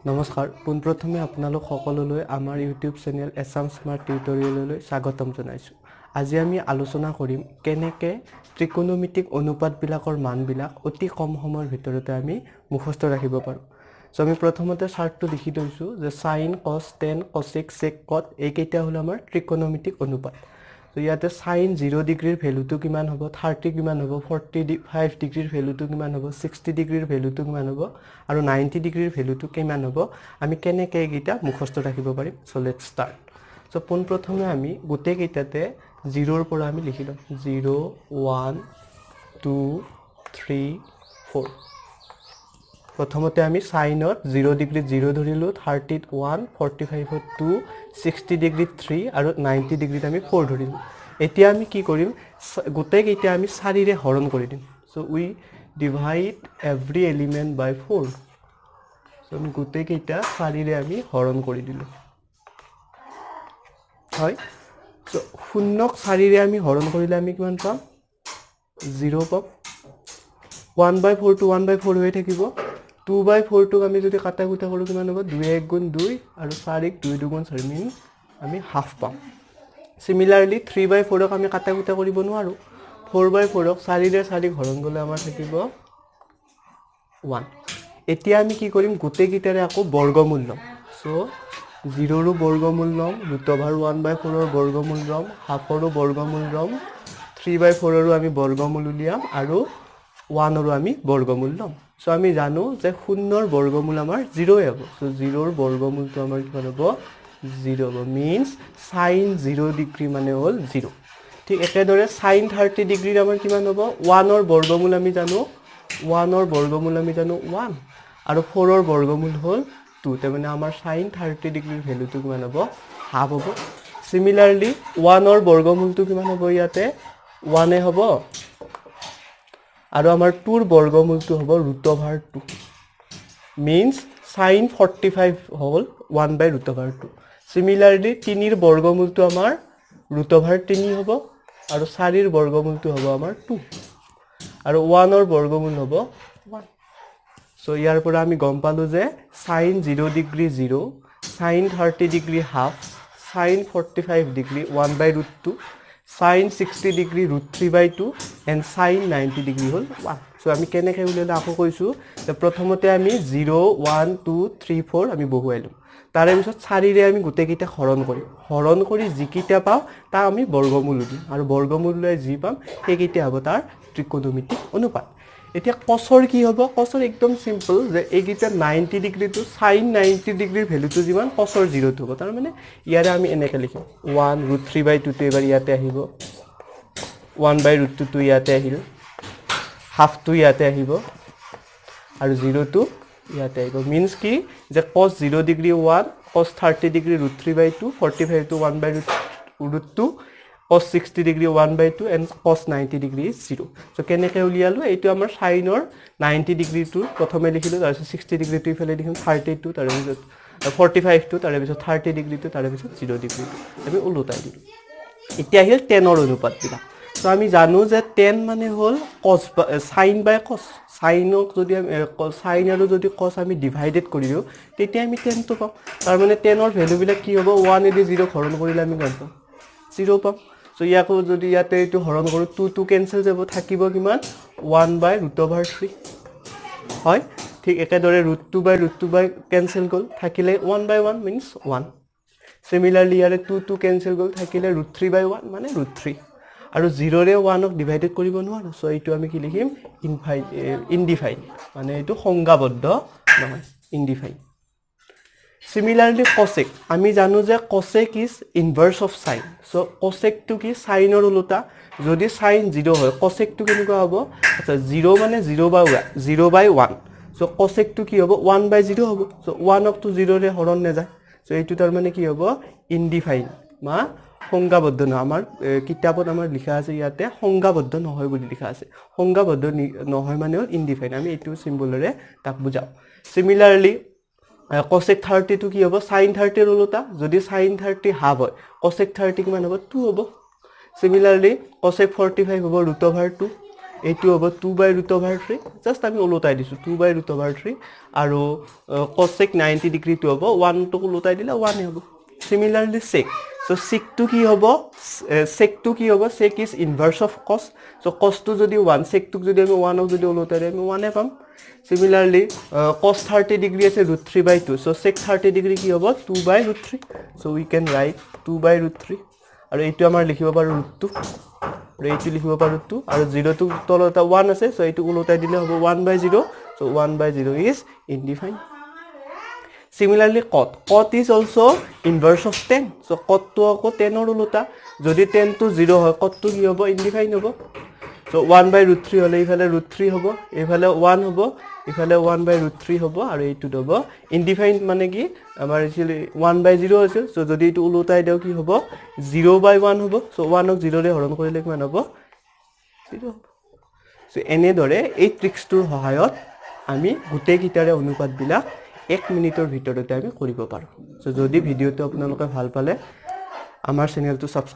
নমস্কাৰ পোনপ্ৰথমে আপোনালোক সকলোলৈ আমাৰ ইউটিউব চেনেল এছাম স্মাৰ্ট টিউটৰিয়েললৈ স্বাগতম জনাইছোঁ। আজি আমি আলোচনা কৰিম কেনেকৈ ত্ৰিকোণমিতিক অনুপাতবিলাকৰ মানবিলাক অতি কম সময়ৰ ভিতৰতে আমি মুখস্থ ৰাখিব পাৰোঁ। সো আমি প্ৰথমতে চাৰ্টটো লিখি থৈছোঁ যে sin cos tan cosec sec cot এইকেইটা হ'ল আমাৰ ত্ৰিকোণমিতিক অনুপাত। তো ইয়াতে sin 0 ডিগ্ৰীৰ ভ্যালুটো কিমান হ'ব, 30 কিমান হ'ব, 45 ডিগ্ৰীৰ ভ্যালুটো কিমান হ'ব, 60 ডিগ্ৰীৰ ভ্যালুটো কিমান হ'ব আৰু 90 ডিগ্ৰীৰ ভ্যালুটো কিমান হ'ব, আমি কেনেকৈ এইকেইটা মুখস্থ ৰাখিব পাৰিম। So let's start. সো পোনপ্ৰথমে আমি গোটেই কেইটাতে 0ৰ পৰা আমি লিখি ল'ম 0 1 2 3 4। প্ৰথমতে আমি সাইনত 0 ডিগ্ৰীত 0 ধৰিলোঁ, 30ত 1, 45ত 2, 60 ডিগ্ৰীত 3 আৰু 90 ডিগ্ৰীত আমি 4 ধৰিলোঁ। এতিয়া আমি কি কৰিম, গোটেই কেইটা আমি 4ৰে হৰণ কৰি দিম। সো উই ডিভাইড এভৰি এলিমেন্ট বাই 4। সো আমি গোটেই কেইটা 4ৰে আমি হৰণ কৰি দিলোঁ। হয়, সো শূন্যক 4ৰে আমি হৰণ কৰিলে আমি কিমান পাম, 0 পাম। 1/4 টো 1/4 হৈ থাকিব। 2/4 আমি যদি কাটা কুটা কৰোঁ কিমান হ'ব, 2 1 গুণ 2 আৰু 4 2 2 গুণ 4 মিন আমি হাফ পাম। সিমিলাৰলি 3/4ক আমি কাটা কুটা কৰিব নোৱাৰোঁ। 4/4ক 4ৰে 4ক হৰণ গ'লে আমাৰ থাকিব 1। এতিয়া আমি কি কৰিম, গোটেই কেইটাৰে আকৌ বৰ্গমূল ল'ম। সো 0ৰো বৰ্গমূল ল'ম, √1/4ৰ বৰ্গমূল ল'ম, হাফৰো বৰ্গমূল ল'ম, 3/4ৰো আমি বৰ্গমূল উলিয়াম আৰু 1ৰো আমি বৰ্গমূল ল'ম। সো আমি জানো যে শূন্যৰ বৰ্গমূল আমাৰ 0 হ'ব। সো 0ৰ বৰ্গমূলটো আমাৰ কিমান হ'ব, 0 হ'ব। মিন্স sin 0 ডিগ্ৰী মানে হ'ল 0। ঠিক একেদৰে sin 30 ডিগ্ৰীৰ আমাৰ কিমান হ'ব, 1ৰ বৰ্গমূল আমি জানো, 1ৰ বৰ্গমূল আমি জানো 1 আৰু 4ৰ বৰ্গমূল হ'ল 2। তাৰমানে আমাৰ sin 30 ডিগ্ৰীৰ ভ্যালুটো কিমান হ'ব, হাফ হ'ব। সিমিলাৰলি 1ৰ বৰ্গমূলটো কিমান হ'ব, ইয়াতে 1 হ'ব আৰু আমাৰ 2ৰ বৰ্গমূলটো হ'ব √2। মিন্স sin 45 হ'ল 1/√2। সিমিলাৰলি 3ৰ বৰ্গমূলটো আমাৰ √3 হ'ব আৰু 4ৰ বৰ্গমূলটো হ'ব আমাৰ 2 আৰু 1ৰ বৰ্গমূল হ'ব 1। সো ইয়াৰ পৰা আমি গম পালোঁ যে sin 0 degree 0, sin 30 degree half, sin 45 degree 1/√2, sin 60 degree √3/2 and sin 90 degree হ'ল 1। সো আমি কেনেকৈ উলিয়ালে আকৌ কৈছোঁ যে প্ৰথমতে আমি 0 1 2 3 4 আমি বহুৱাই ল'ম। তাৰে পিছত 4ৰে আমি গোটেইকেইটা হৰণ কৰিম। হৰণ কৰি যিকেইটা পাওঁ তাৰ আমি বৰ্গমূল দিম আৰু বৰ্গমূল লৈ যি পাম সেইকেইটা হ'ব তাৰ ত্ৰিকোণমিতিক অনুপাত। এতিয়া কছৰ কি হ'ব, কছৰ একদম সিম্পল যে এইকেইটা 90 ডিগ্ৰীটো sin 90 ডিগ্ৰীৰ ভ্যালুটো যিমান কছৰ 0টো হ'ব। তাৰমানে ইয়াৰে আমি এনেকৈ লিখিম 1 √3/2টো এবাৰ ইয়াতে আহিব, 1/√2টো ইয়াতে আহিল, হাফটো ইয়াতে আহিব আৰু 0টো ইয়াতে আহিব। মিন্স কি যে cos 0 degree 1, cos 30 degree √3/2, 45টো 1/√2, cos 60 degree 1/2 and cos 90 degree 0। So কেনেকৈ উলিয়ালোঁ, এইটো আমাৰ চাইনৰ 90 ডিগ্ৰীটো প্ৰথমে লিখিলোঁ, তাৰপিছত 60 ডিগ্ৰীটো ইফালে লিখিম, 32 তাৰপিছত 45টো, তাৰেপিছত 30 ডিগ্ৰীটো, তাৰেপিছত 0 ডিগ্ৰীটো আমি ওলোটাই দিলোঁ। এতিয়া আহিল টেনৰ অনুপাতবিলাক। তো আমি জানো যে টেন মানে হ'ল কছ সাইন বাই কছ। সাইনক যদি সাইন আৰু যদি কছ আমি ডিভাইডেড কৰি দিওঁ তেতিয়া আমি টেনটো পাম। তাৰমানে টেনৰ ভেলুবিলাক কি হ'ব, 1 0 হৰণ কৰিলে আমি গম পাম 0 পাম। সো ইয়াকো যদি ইয়াতে এইটো হৰণ কৰোঁ 2 কেঞ্চেল যাব, থাকিব কিমান 1/√3 হয়। ঠিক একেদৰে √2/√2 কেঞ্চেল গ'ল, থাকিলে 1/1 মিন্স 1। সিমিলাৰলি ইয়াৰে 2 কেঞ্চেল গ'ল, থাকিলে √3/1 মানে √3 আৰু 0ৰে 1ক ডিভাইডেড কৰিব নোৱাৰোঁ। সো এইটো আমি কি লিখিম, ইনডিফাইন, মানে এইটো সংজ্ঞাবদ্ধ নহয়, ইনডিফাইন। সিমিলাৰলি কছেক, আমি জানো যে কছেক ইজ ইনভাৰ্স অফ সাইন। সো কছেকটো কি, সাইনৰ ওলোটা। যদি সাইন 0 হয় কছেকটো কেনেকুৱা হ'ব, আচ্ছা 0 মানে 0/1। সো কছেকটো কি হ'ব, 1/0 হ'ব। সো 1ক 0ৰে হৰণ নাযায়। সো এইটো তাৰমানে কি হ'ব, ইনডিফাইন বা সংজ্ঞাবদ্ধ নহয়। আমাৰ কিতাপত আমাৰ লিখা আছে ইয়াতে সংজ্ঞাবদ্ধ নহয় বুলি লিখা আছে। সংজ্ঞাবদ্ধ নহয় মানে হ'ল ইনডিফাইন। আমি এইটো চিম্বলেৰে তাক বুজাওঁ। সিমিলাৰলি cosec 30টো কি হ'ব, sin 30ৰ ওলোটা। যদি sin 30 হাফ হয় cosec 30 কিমান হ'ব, 2 হ'ব। সিমিলাৰলি cosec 45 হ'ব √2। এইটো হ'ব 2/√3 জাষ্ট আমি ওলটাই দিছোঁ 2/√3 আৰু cosec 90 ডিগ্ৰীটো হ'ব 1 টো ওলটাই দিলে 1 হ'ব সিমিলাৰলি sec so sec টো কি হ'ব sec is inverse of cos so cos টো যদি 1 sec টোক যদি আমি 1 ক যদি ওলটাই দিম আমি 1 এ পাম সিমিলাৰলি cos 30 ডিগ্ৰী আছে √3/2 so sec 30 ডিগ্ৰী কি হ'ব 2/√3 so we can write 2/√3 আৰু এইটো আমাৰ লিখিব পাৰো √2 আৰু এইটো লিখিব পাৰো 2 আৰু 0 টো তলত 1 আছে so এইটো ওলটাই দিলে হ'ব 1/0 so 1/0 is indefined similarly cot is also inverse of tan so cot to ako tan or ulota jodi tan to 0 hoy cot to ki hobo indefined hobo so 1/√3 hole ifale √3 hobo ifale 1 hobo ifale 1/√3 hobo aru eitu hobo indefined mane ki amar actually 1/0 ase so jodi etu ulotai deu ki hobo 0/1 hobo so 1 ok 0 re horon korile kiman hobo 0 so ene dore ei tricks tur hohayot ami gute kitare anupat bilak 1 মিনিটৰ ভিতৰতে আমি কৰিব পাৰো so যদি ভিডিওটো আপোনালোকে ভাল পালে আমাৰ চেনেলটো সাবস্ক্ৰাইব